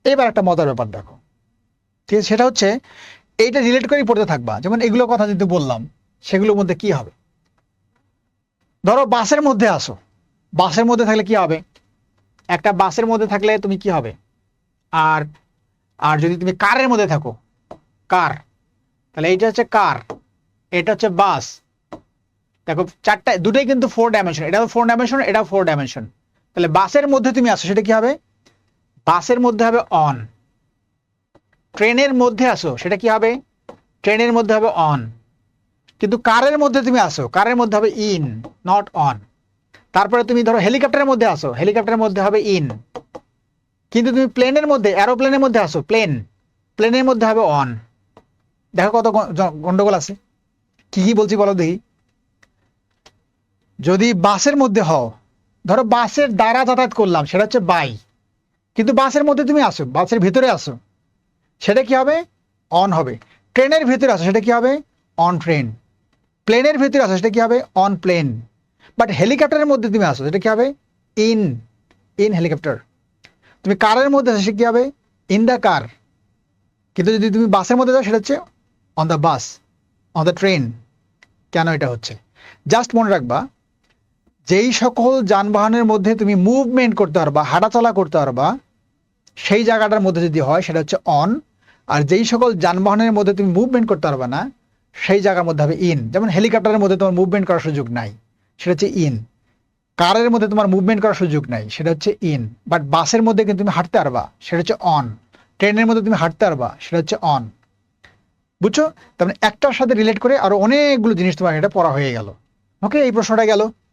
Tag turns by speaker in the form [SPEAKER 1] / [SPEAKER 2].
[SPEAKER 1] এবার একটা মজার ব্যাপার দেখো, ঠিক আছে? সেটা হচ্ছে এইটা রিলেট করেই পড়তে থাকবা। যেমন এগুলো কথা যদি বললাম, সেগুলোর মধ্যে কি হবে? ধরো বাসের মধ্যে আসো, বাসের মধ্যে থাকলে কি হবে? একটা বাসের মধ্যে থাকলে তুমি কি হবে? আর আর যদি তুমি কারের মধ্যে থাকো, কার, তাহলে এইটা হচ্ছে কার, এটা হচ্ছে বাস। দেখো চারটা, দুটোই কিন্তু 4 ডাইমেনশন, এটাও 4 ডাইমেনশন, এটাও 4 ডাইমেনশন। তাহলে বাসের মধ্যে তুমি আসো, সেটা কি হবে? বাসের মধ্যে হবে অন। ট্রেনের মধ্যে আসো, সেটা কি হবে? ট্রেনের মধ্যে হবে অন। কিন্তু কারের মধ্যে তুমি আসো, কারের মধ্যে হবে ইন, নট অন। তারপরে তুমি ধরো হেলিকপ্টারের মধ্যে আসো, হেলিকপ্টারের মধ্যে হবে ইন। কিন্তু তুমি প্লেনের মধ্যে, এরোপ্লেনের মধ্যে আসো, প্লেন, প্লেনের মধ্যে হবে অন। দেখো কত গন্ডগোল আছে। কি কি বলছি বলো দেখি। যদি বাসের মধ্যে হও, ধরো বাসের দ্বারা যাতায়াত করলাম, সেটা হচ্ছে বাই। কিন্তু বাসের মধ্যে তুমি আসো, বাসের ভিতরে আসো, সেটা কি হবে? অন হবে। ট্রেনের ভিতরে আসো, সেটা কি হবে? On train. প্লেনের ভিতরে আসো, সেটা কি হবে? On plane. বাট হেলিকপ্টারের মধ্যে তুমি আসো, সেটা কি হবে? In, in helicopter. তুমি কারের মধ্যে আসো, সেটা কি হবে? In the car. কিন্তু যদি তুমি বাসের মধ্যে যাও, সেটা হচ্ছে on the bus, on the train. কেন এটা হচ্ছে? জাস্ট মনে রাখবা, যেই সকল যানবাহনের মধ্যে তুমি মুভমেন্ট করতে পারবা, হাঁটাচলা করতে পারবা, সেই জায়গাটার মধ্যে যদি হয়, সেটা হচ্ছে অন। আর যেই সকল যানবাহনের মধ্যে তুমি মুভমেন্ট করতে পারবা না, সেই জায়গার মধ্যে হবে ইন। যেমন হেলিকপ্টারের মধ্যে তোমার মুভমেন্ট করার সুযোগ নাই, সেটা হচ্ছে ইন। কারের মধ্যে তোমার মুভমেন্ট করার সুযোগ নাই, সেটা হচ্ছে ইন। বাট বাসের মধ্যে কিন্তু তুমি হাঁটতে পারবা, সেটা হচ্ছে অন। ট্রেনের মধ্যে তুমি হাঁটতে পারবা, সেটা হচ্ছে অন। বুঝছো? তার মানে একটার সাথে রিলেট করে আরো অনেকগুলো জিনিস তোমার এটা পড়া হয়ে গেল। ওকে, এই প্রশ্নটা গেল।